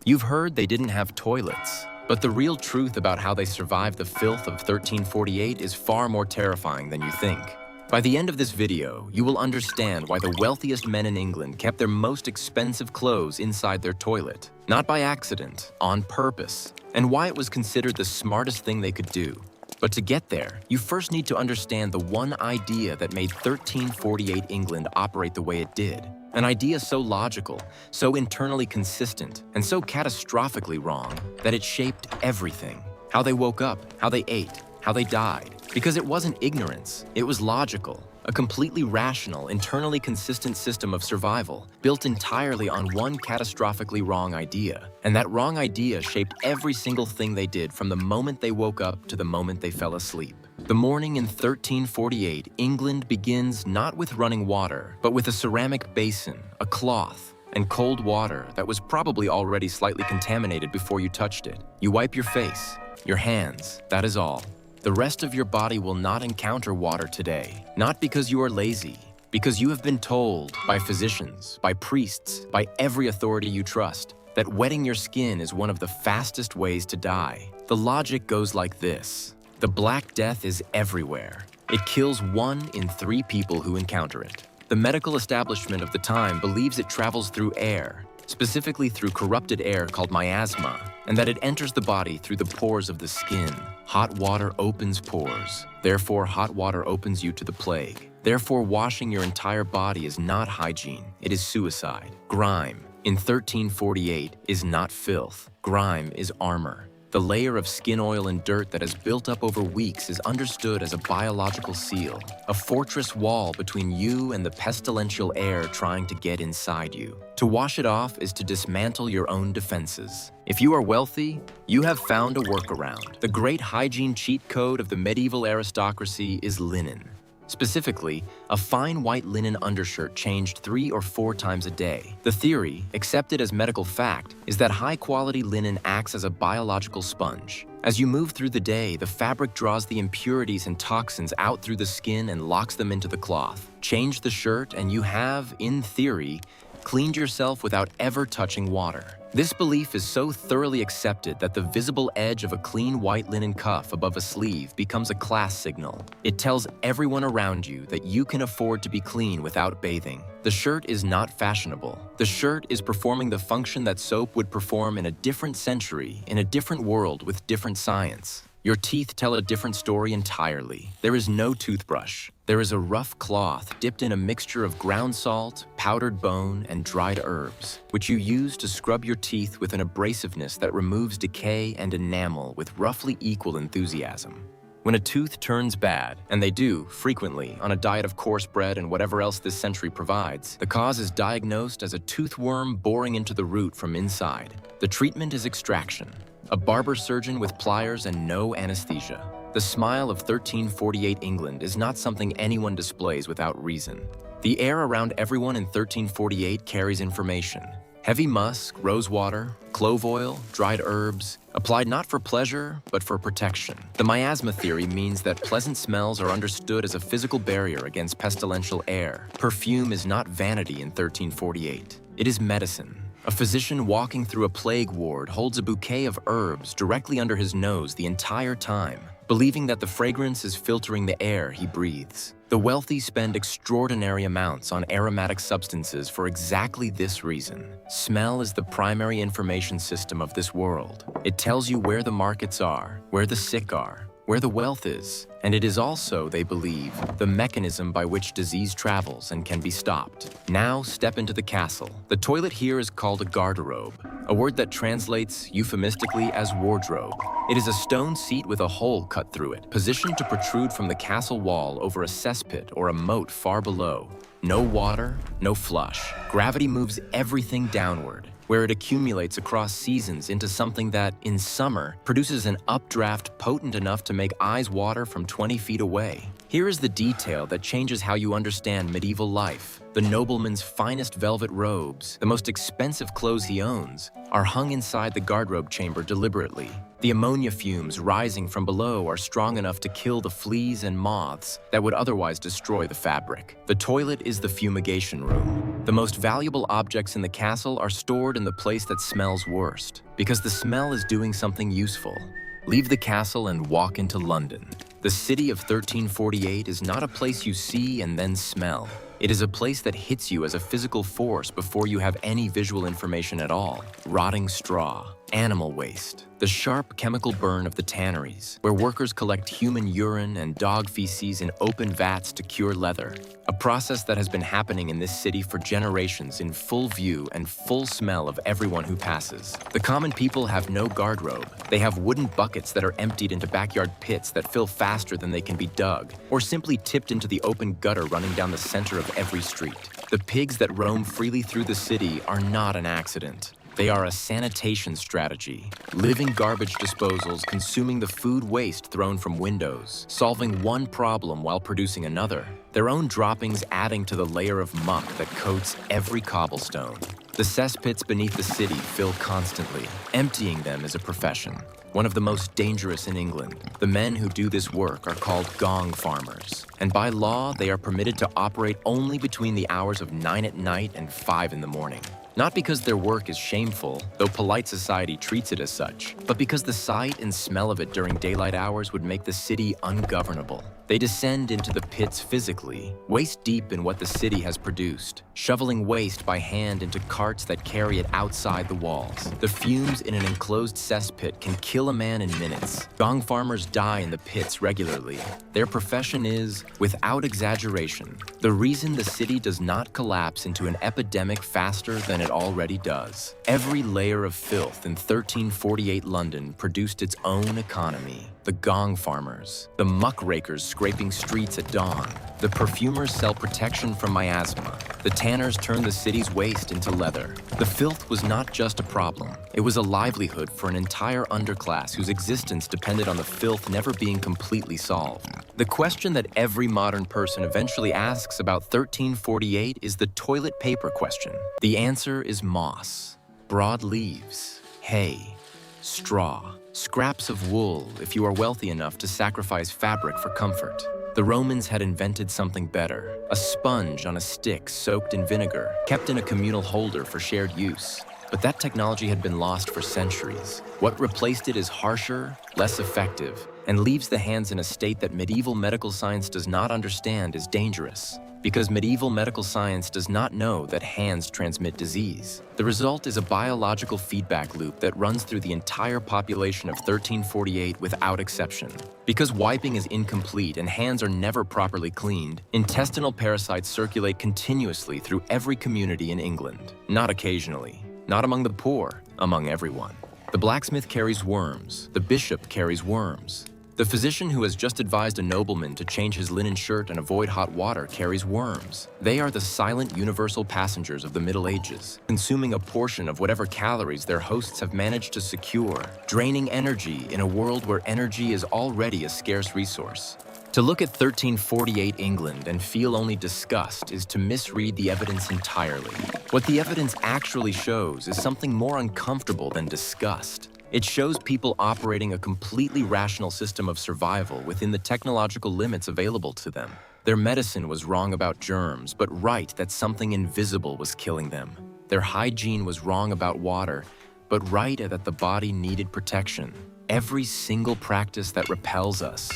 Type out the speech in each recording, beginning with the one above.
You've heard they didn't have toilets, but the real truth about how they survived the filth of 1348 is far more terrifying than you think. By the end of this video, you will understand why the wealthiest men in England kept their most expensive clothes inside their toilet, not by accident, on purpose, and why it was considered the smartest thing they could do. But to get there, you first need to understand the one idea that made 1348 England operate the way it did. An idea so logical, so internally consistent, and so catastrophically wrong that it shaped everything. How they woke up, how they ate, how they died. Because it wasn't ignorance, it was logical. A completely rational, internally consistent system of survival, built entirely on one catastrophically wrong idea. And that wrong idea shaped every single thing they did from the moment they woke up to the moment they fell asleep. The morning in 1348, England begins not with running water, but with a ceramic basin, a cloth, and cold water that was probably already slightly contaminated before you touched it. You wipe your face, your hands, that is all. The rest of your body will not encounter water today, not because you are lazy, because you have been told by physicians, by priests, by every authority you trust, that wetting your skin is one of the fastest ways to die. The logic goes like this. The Black Death is everywhere. It kills 1 in 3 people who encounter it. The medical establishment of the time believes it travels through air, specifically through corrupted air called myasma, and that it enters the body through the pores of the skin. Hot water opens pores. Therefore, hot water opens you to the plague. Therefore, washing your entire body is not hygiene, it is suicide. Grime, in 1348, is not filth. Grime is armor. The layer of skin oil and dirt that has built up over weeks is understood as a biological seal, a fortress wall between you and the pestilential air trying to get inside you. To wash it off is to dismantle your own defenses. If you are wealthy, you have found a workaround. The great hygiene cheat code of the medieval aristocracy is linen. Specifically, a fine white linen undershirt changed 3 or 4 times a day. The theory, accepted as medical fact, is that high-quality linen acts as a biological sponge. As you move through the day, the fabric draws the impurities and toxins out through the skin and locks them into the cloth. Change the shirt and you have, in theory, cleaned yourself without ever touching water. This belief is so thoroughly accepted that the visible edge of a clean white linen cuff above a sleeve becomes a class signal. It tells everyone around you that you can afford to be clean without bathing. The shirt is not fashionable. The shirt is performing the function that soap would perform in a different century, in a different world with different science. Your teeth tell a different story entirely. There is no toothbrush. There is a rough cloth dipped in a mixture of ground salt, powdered bone, and dried herbs, which you use to scrub your teeth with an abrasiveness that removes decay and enamel with roughly equal enthusiasm. When a tooth turns bad, and they do, frequently, on a diet of coarse bread and whatever else this century provides, the cause is diagnosed as a toothworm boring into the root from inside. The treatment is extraction. A barber surgeon with pliers and no anesthesia. The smile of 1348 England is not something anyone displays without reason. The air around everyone in 1348 carries information. Heavy musk, rosewater, clove oil, dried herbs, applied not for pleasure, but for protection. The myasma theory means that pleasant smells are understood as a physical barrier against pestilential air. Perfume is not vanity in 1348. It is medicine. A physician walking through a plague ward holds a bouquet of herbs directly under his nose the entire time, believing that the fragrance is filtering the air he breathes. The wealthy spend extraordinary amounts on aromatic substances for exactly this reason. Smell is the primary information system of this world. It tells you where the markets are, where the sick are, where the wealth is, and it is also, they believe, the mechanism by which disease travels and can be stopped. Now step into the castle. The toilet here is called a garderobe, a word that translates euphemistically as wardrobe. It is a stone seat with a hole cut through it, positioned to protrude from the castle wall over a cesspit or a moat far below. No water, no flush. Gravity moves everything downward, where it accumulates across seasons into something that, in summer, produces an updraft potent enough to make eyes water from 20 feet away. Here is the detail that changes how you understand medieval life. The nobleman's finest velvet robes, the most expensive clothes he owns, are hung inside the garderobe chamber deliberately. The ammonia fumes rising from below are strong enough to kill the fleas and moths that would otherwise destroy the fabric. The toilet is the fumigation room. The most valuable objects in the castle are stored in the place that smells worst, because the smell is doing something useful. Leave the castle and walk into London. The city of 1348 is not a place you see and then smell. It is a place that hits you as a physical force before you have any visual information at all. Rotting straw, animal waste, the sharp chemical burn of the tanneries, where workers collect human urine and dog feces in open vats to cure leather. A process that has been happening in this city for generations in full view and full smell of everyone who passes. The common people have no guardrobe. They have wooden buckets that are emptied into backyard pits that fill faster than they can be dug, or simply tipped into the open gutter running down the center of every street. The pigs that roam freely through the city are not an accident. They are a sanitation strategy, living garbage disposals consuming the food waste thrown from windows, solving one problem while producing another, their own droppings adding to the layer of muck that coats every cobblestone. The cesspits beneath the city fill constantly. Emptying them is a profession, one of the most dangerous in England. The men who do this work are called gong farmers, and by law they are permitted to operate only between the hours of 9 at night and 5 in the morning. Not because their work is shameful, though polite society treats it as such, but because the sight and smell of it during daylight hours would make the city ungovernable. They descend into the pits physically, waist deep in what the city has produced, shoveling waste by hand into carts that carry it outside the walls. The fumes in an enclosed cesspit can kill a man in minutes. Gong farmers die in the pits regularly. Their profession is, without exaggeration, the reason the city does not collapse into an epidemic faster than it already does. Every layer of filth in 1348 London produced its own economy. The gong farmers, the muckrakers scraping streets at dawn, the perfumers sell protection from myasma, the tanners turn the city's waste into leather. The filth was not just a problem, it was a livelihood for an entire underclass whose existence depended on the filth never being completely solved. The question that every modern person eventually asks about 1348 is the toilet paper question. The answer is moss, broad leaves, hay, straw, scraps of wool if you are wealthy enough to sacrifice fabric for comfort. The Romans had invented something better, a sponge on a stick soaked in vinegar, kept in a communal holder for shared use. But that technology had been lost for centuries. What replaced it is harsher, less effective, and leaves the hands in a state that medieval medical science does not understand is dangerous. Because medieval medical science does not know that hands transmit disease. The result is a biological feedback loop that runs through the entire population of 1348 without exception. Because wiping is incomplete and hands are never properly cleaned, intestinal parasites circulate continuously through every community in England. Not occasionally, not among the poor, among everyone. The blacksmith carries worms, the bishop carries worms. The physician who has just advised a nobleman to change his linen shirt and avoid hot water carries worms. They are the silent universal passengers of the Middle Ages, consuming a portion of whatever calories their hosts have managed to secure, draining energy in a world where energy is already a scarce resource. To look at 1348 England and feel only disgust is to misread the evidence entirely. What the evidence actually shows is something more uncomfortable than disgust. It shows people operating a completely rational system of survival within the technological limits available to them. Their medicine was wrong about germs, but right that something invisible was killing them. Their hygiene was wrong about water, but right that the body needed protection. Every single practice that repels us,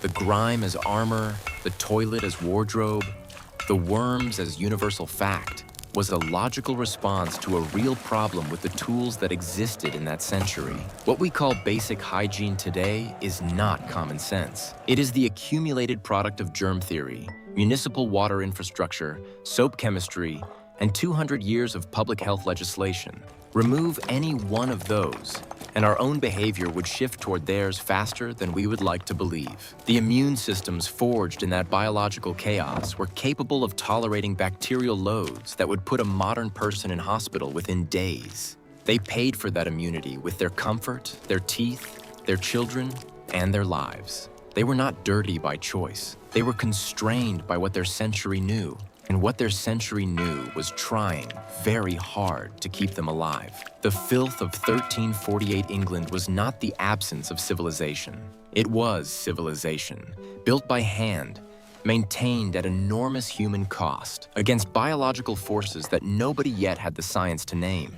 the grime as armor, the toilet as wardrobe, the worms as universal fact, was a logical response to a real problem with the tools that existed in that century. What we call basic hygiene today is not common sense. It is the accumulated product of germ theory, municipal water infrastructure, soap chemistry, and 200 years of public health legislation. Remove any one of those, and our own behavior would shift toward theirs faster than we would like to believe. The immune systems forged in that biological chaos were capable of tolerating bacterial loads that would put a modern person in hospital within days. They paid for that immunity with their comfort, their teeth, their children, and their lives. They were not dirty by choice. They were constrained by what their century knew. And what their century knew was trying very hard to keep them alive. The filth of 1348 England was not the absence of civilization. It was civilization, built by hand, maintained at enormous human cost, against biological forces that nobody yet had the science to name.